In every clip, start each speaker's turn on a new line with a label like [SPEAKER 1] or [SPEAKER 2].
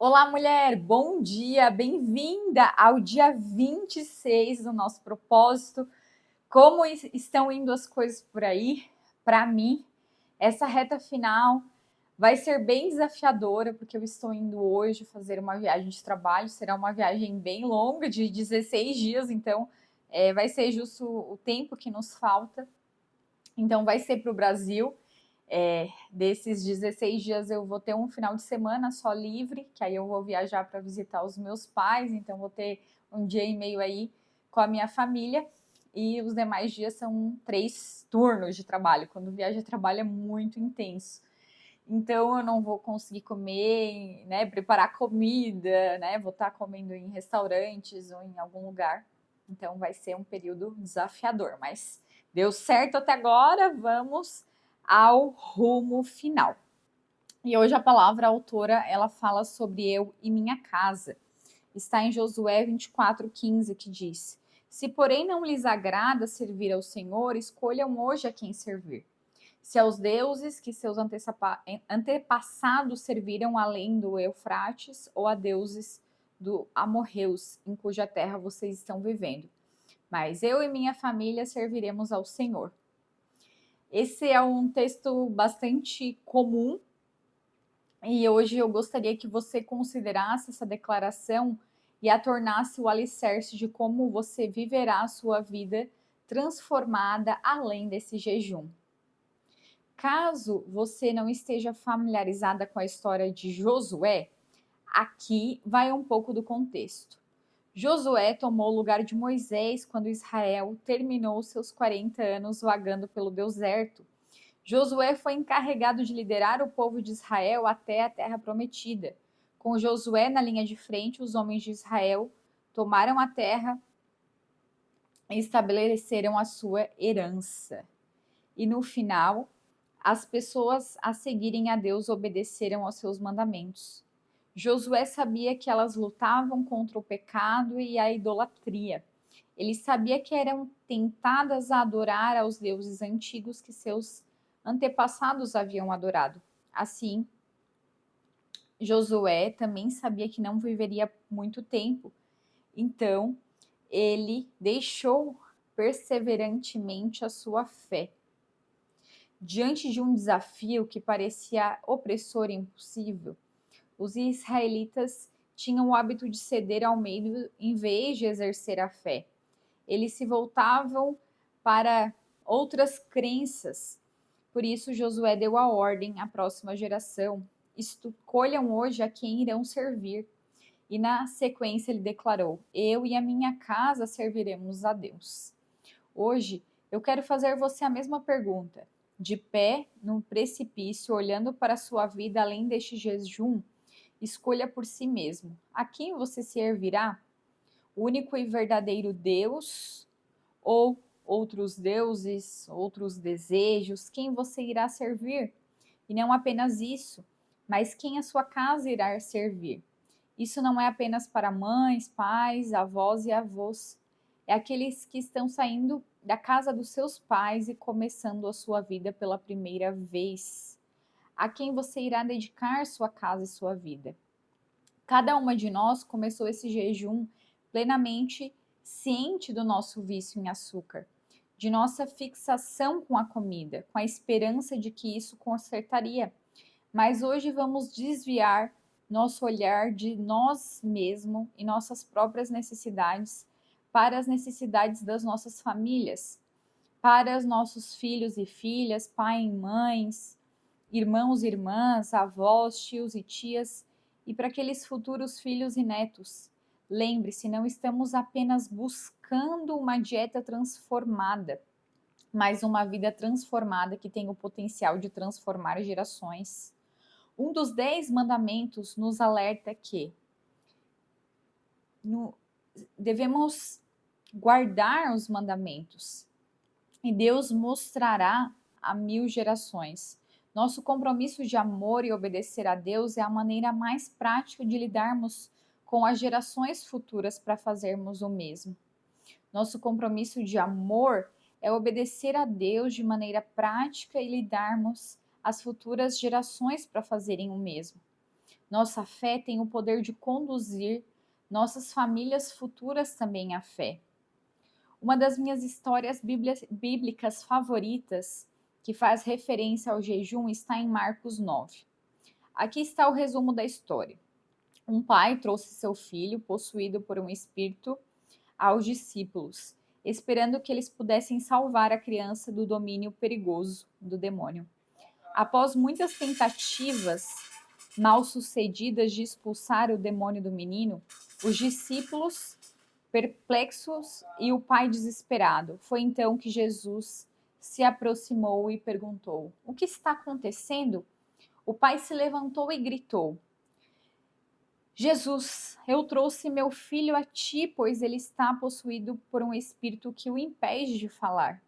[SPEAKER 1] Olá, mulher! Bom dia! Bem-vinda ao dia 26 do nosso propósito. Como estão indo as coisas por aí? Para mim, essa reta final vai ser bem desafiadora, porque eu estou indo hoje fazer uma viagem de trabalho. Será uma viagem bem longa, de 16 dias, então vai ser justo o tempo que nos falta. Então, vai ser para o Brasil. Desses 16 dias eu vou ter um final de semana só livre, que aí eu vou viajar para visitar os meus pais, então vou ter um dia e meio aí com a minha família, e os demais dias são 3 turnos de trabalho. Quando viaja de trabalho é muito intenso. Então eu não vou conseguir comer, né, preparar comida, né, vou estar comendo em restaurantes ou em algum lugar. Então vai ser um período desafiador, mas deu certo até agora, vamos ao rumo final. E hoje a palavra a autora, ela fala sobre eu e minha casa. Está em Josué 24:15, que diz: Se porém não lhes agrada servir ao Senhor, escolham hoje a quem servir. Se aos deuses que seus antepassados serviram além do Eufrates, ou a deuses do amorreus, em cuja terra vocês estão vivendo. Mas eu e minha família serviremos ao Senhor. Esse é um texto bastante comum e hoje eu gostaria que você considerasse essa declaração e a tornasse o alicerce de como você viverá a sua vida transformada além desse jejum. Caso você não esteja familiarizada com a história de Josué, aqui vai um pouco do contexto. Josué tomou o lugar de Moisés quando Israel terminou seus 40 anos vagando pelo deserto. Josué foi encarregado de liderar o povo de Israel até a terra prometida. Com Josué na linha de frente, os homens de Israel tomaram a terra e estabeleceram a sua herança. E no final, as pessoas a seguirem a Deus obedeceram aos seus mandamentos. Josué sabia que elas lutavam contra o pecado e a idolatria. Ele sabia que eram tentadas a adorar aos deuses antigos que seus antepassados haviam adorado. Assim, Josué também sabia que não viveria muito tempo. Então, ele deixou perseverantemente a sua fé. Diante de um desafio que parecia opressor e impossível, os israelitas tinham o hábito de ceder ao medo em vez de exercer a fé. Eles se voltavam para outras crenças. Por isso, Josué deu a ordem à próxima geração: escolham hoje a quem irão servir. E na sequência ele declarou: eu e a minha casa serviremos a Deus. Hoje, eu quero fazer você a mesma pergunta. De pé, no precipício, olhando para a sua vida além deste jejum, escolha por si mesmo. A quem você servirá? O único e verdadeiro Deus ou outros deuses, outros desejos? Quem você irá servir? E não apenas isso, mas quem a sua casa irá servir? Isso não é apenas para mães, pais, avós e avós. É aqueles que estão saindo da casa dos seus pais e começando a sua vida pela primeira vez. A quem você irá dedicar sua casa e sua vida? Cada uma de nós começou esse jejum plenamente ciente do nosso vício em açúcar, de nossa fixação com a comida, com a esperança de que isso consertaria. Mas hoje vamos desviar nosso olhar de nós mesmos e nossas próprias necessidades para as necessidades das nossas famílias, para os nossos filhos e filhas, pai e mães, irmãos e irmãs, avós, tios e tias, e para aqueles futuros filhos e netos. Lembre-se, não estamos apenas buscando uma dieta transformada, mas uma vida transformada que tem o potencial de transformar gerações. Um dos 10 mandamentos nos alerta que devemos guardar os mandamentos e Deus mostrará a 1000 gerações. Nosso compromisso de amor e obedecer a Deus é a maneira mais prática de lidarmos com as gerações futuras para fazermos o mesmo. Nosso compromisso de amor é obedecer a Deus de maneira prática e lidarmos as futuras gerações para fazerem o mesmo. Nossa fé tem o poder de conduzir nossas famílias futuras também à fé. Uma das minhas histórias bíblicas favoritas, que faz referência ao jejum, está em Marcos 9. Aqui está o resumo da história. Um pai trouxe seu filho, possuído por um espírito, aos discípulos, esperando que eles pudessem salvar a criança do domínio perigoso do demônio. Após muitas tentativas mal sucedidas de expulsar o demônio do menino, os discípulos perplexos e o pai desesperado. Foi então que Jesus se aproximou e perguntou: "O que está acontecendo?" O pai se levantou e gritou: "Jesus, eu trouxe meu filho a ti, pois ele está possuído por um espírito que o impede de falar.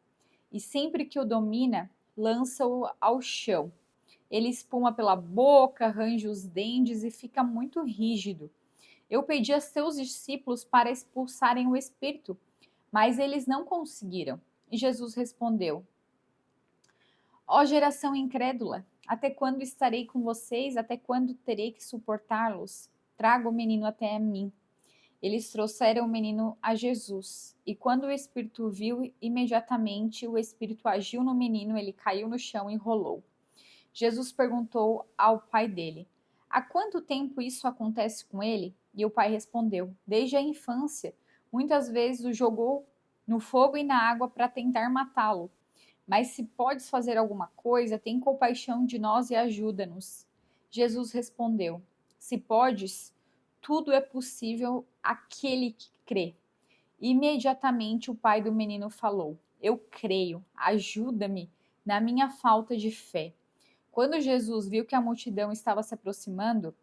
[SPEAKER 1] E sempre que o domina, lança-o ao chão. Ele espuma pela boca, arranja os dentes e fica muito rígido. Eu pedi a seus discípulos para expulsarem o espírito, mas eles não conseguiram." E Jesus respondeu: "Ó geração incrédula, até quando estarei com vocês? Até quando terei que suportá-los? Traga o menino até a mim." Eles trouxeram o menino a Jesus, e quando o espírito viu, imediatamente o espírito agiu no menino, ele caiu no chão e rolou. Jesus perguntou ao pai dele: "Há quanto tempo isso acontece com ele?" E o pai respondeu: "Desde a infância. Muitas vezes o jogou no fogo e na água para tentar matá-lo. Mas se podes fazer alguma coisa, tem compaixão de nós e ajuda-nos." Jesus respondeu: "Se podes, tudo é possível àquele que crê." Imediatamente o pai do menino falou: "Eu creio, ajuda-me na minha falta de fé." Quando Jesus viu que a multidão estava se aproximando,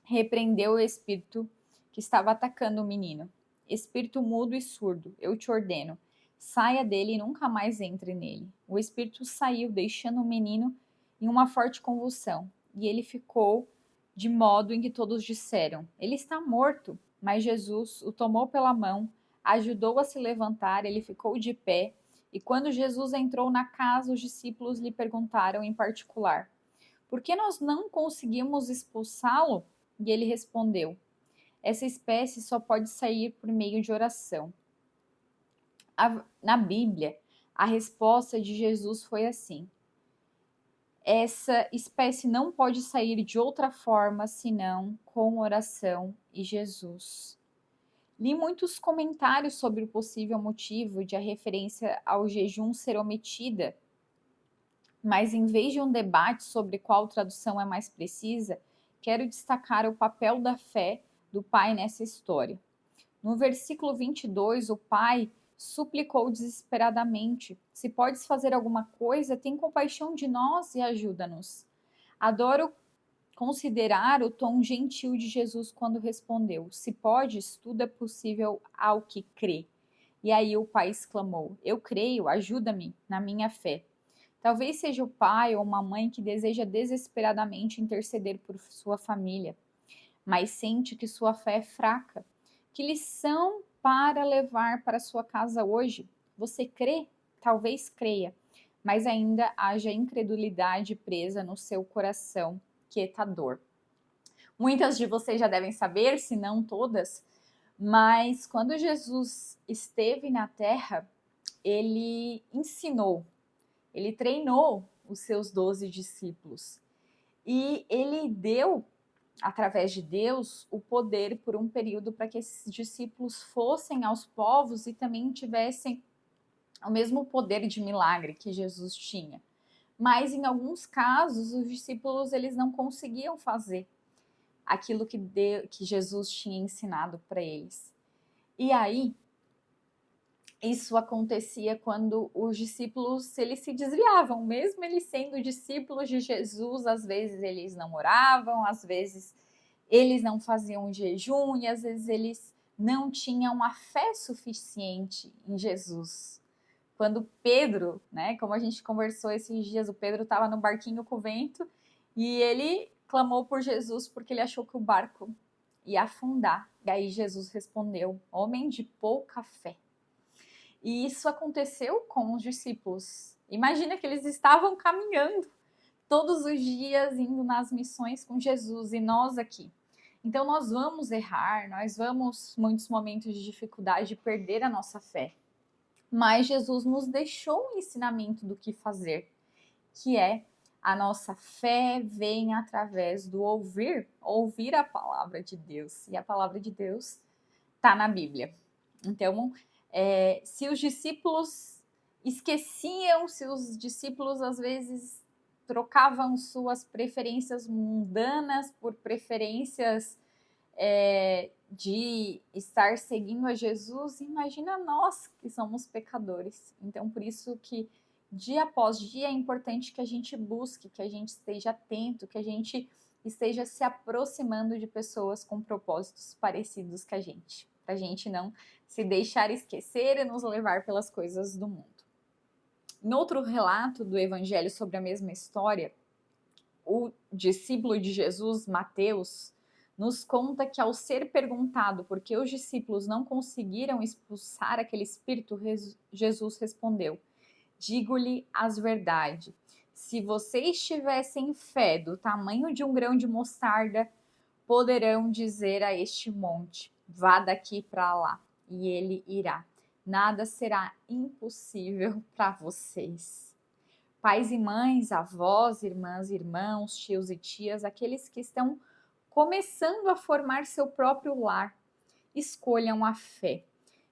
[SPEAKER 1] repreendeu o espírito que estava atacando o menino. "Espírito mudo e surdo, eu te ordeno, saia dele e nunca mais entre nele." O espírito saiu, deixando o menino em uma forte convulsão, e ele ficou de modo em que todos disseram: "Ele está morto." Mas Jesus o tomou pela mão, ajudou a se levantar, ele ficou de pé, e quando Jesus entrou na casa, os discípulos lhe perguntaram em particular: "Por que nós não conseguimos expulsá-lo?" E ele respondeu: "Essa espécie só pode sair por meio de oração." Na Bíblia, a resposta de Jesus foi assim: "Essa espécie não pode sair de outra forma senão com oração e Jesus." Li muitos comentários sobre o possível motivo de a referência ao jejum ser omitida, mas em vez de um debate sobre qual tradução é mais precisa, quero destacar o papel da fé do pai nessa história. No versículo 22, o pai suplicou desesperadamente: "Se podes fazer alguma coisa, tem compaixão de nós e ajuda-nos." Adoro considerar o tom gentil de Jesus quando respondeu: "Se podes, tudo é possível ao que crê." E aí o pai exclamou: "Eu creio, ajuda-me na minha fé." Talvez seja o pai ou uma mãe que deseja desesperadamente interceder por sua família, mas sente que sua fé é fraca. Que lição para levar para sua casa hoje? Você crê? Talvez creia, mas ainda haja incredulidade presa no seu coração, quietador. Muitas de vocês já devem saber, se não todas, mas quando Jesus esteve na terra, ele ensinou, ele treinou os seus 12 discípulos e ele deu, através de Deus, o poder por um período para que esses discípulos fossem aos povos e também tivessem o mesmo poder de milagre que Jesus tinha. Mas em alguns casos, os discípulos eles não conseguiam fazer aquilo que Jesus tinha ensinado para eles. E aí, isso acontecia quando os discípulos eles se desviavam, mesmo eles sendo discípulos de Jesus, às vezes eles não oravam, às vezes eles não faziam jejum e às vezes eles não tinham a fé suficiente em Jesus. Quando Pedro, né, como a gente conversou esses dias, o Pedro estava no barquinho com o vento e ele clamou por Jesus porque ele achou que o barco ia afundar. E aí Jesus respondeu: "Homem de pouca fé." E isso aconteceu com os discípulos. Imagina que eles estavam caminhando, todos os dias indo nas missões com Jesus e nós aqui. Então nós vamos errar, nós vamos, muitos momentos de dificuldade, perder a nossa fé. Mas Jesus nos deixou um ensinamento do que fazer, que é a nossa fé vem através do ouvir a palavra de Deus. E a palavra de Deus está na Bíblia. Então, se os discípulos esqueciam, se os discípulos às vezes trocavam suas preferências mundanas por preferências de estar seguindo a Jesus, imagina nós que somos pecadores. Então, por isso que dia após dia é importante que a gente busque, que a gente esteja atento, que a gente esteja se aproximando de pessoas com propósitos parecidos com a gente, para a gente não se deixar esquecer e nos levar pelas coisas do mundo. Em outro relato do Evangelho sobre a mesma história, o discípulo de Jesus, Mateus, nos conta que ao ser perguntado por que os discípulos não conseguiram expulsar aquele espírito, Jesus respondeu: digo-lhe as verdades. Se vocês tivessem fé do tamanho de um grão de mostarda, poderão dizer a este monte: vá daqui para lá, e ele irá. Nada será impossível para vocês. Pais e mães, avós, irmãs e irmãos, tios e tias, aqueles que estão começando a formar seu próprio lar, escolham a fé.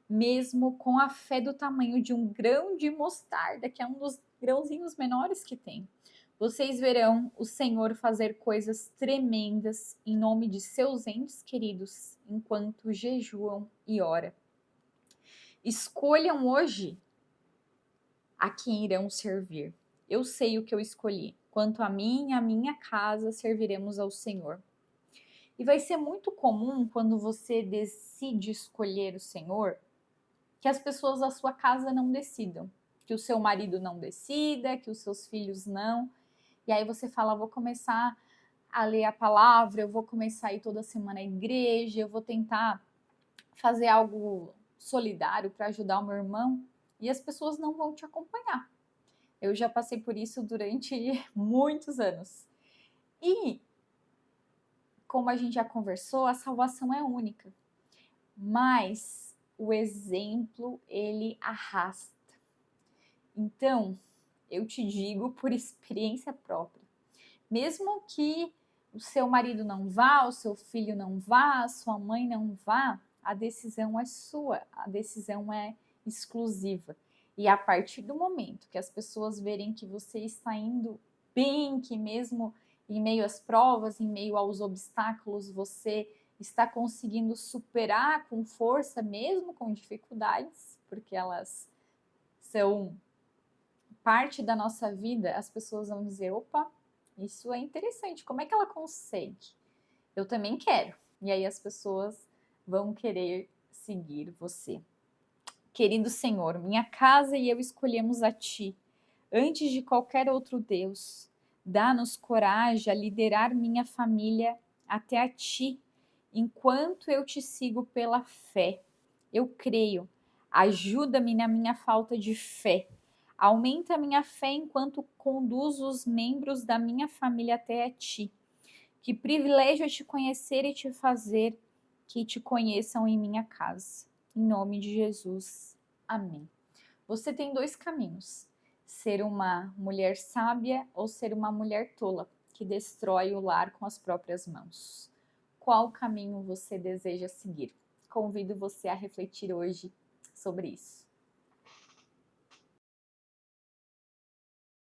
[SPEAKER 1] Mesmo com a fé do tamanho de um grão de mostarda, que é um dos grãozinhos menores que tem. Vocês verão o Senhor fazer coisas tremendas em nome de seus entes queridos, enquanto jejuam e oram. Escolham hoje a quem irão servir. Eu sei o que eu escolhi. Quanto a mim e a minha casa, serviremos ao Senhor. E vai ser muito comum quando você decide escolher o Senhor, que as pessoas da sua casa não decidam, que o seu marido não decida, que os seus filhos não. E aí você fala: vou começar a ler a palavra, eu vou começar a ir toda semana à igreja, eu vou tentar fazer algo solidário para ajudar o meu irmão, e as pessoas não vão te acompanhar. Eu já passei por isso durante muitos anos. E, como a gente já conversou, a salvação é única. Mas o exemplo, ele arrasta. Então, eu te digo por experiência própria. Mesmo que o seu marido não vá, o seu filho não vá, a sua mãe não vá, a decisão é sua, a decisão é exclusiva. E a partir do momento que as pessoas verem que você está indo bem, que mesmo em meio às provas, em meio aos obstáculos, você está conseguindo superar com força, mesmo com dificuldades, porque elas são parte da nossa vida, as pessoas vão dizer: opa, isso é interessante, como é que ela consegue? Eu também quero. E aí as pessoas vão querer seguir você. Querido Senhor, minha casa e eu escolhemos a Ti, antes de qualquer outro Deus. Dá-nos coragem a liderar minha família até a Ti, enquanto eu Te sigo pela fé. Eu creio. Ajuda-me na minha falta de fé. Aumenta a minha fé enquanto conduzo os membros da minha família até a Ti. Que privilégio é Te conhecer e Te fazer que Te conheçam em minha casa. Em nome de Jesus. Amém. Você tem dois caminhos: ser uma mulher sábia ou ser uma mulher tola, que destrói o lar com as próprias mãos. Qual caminho você deseja seguir? Convido você a refletir hoje sobre isso.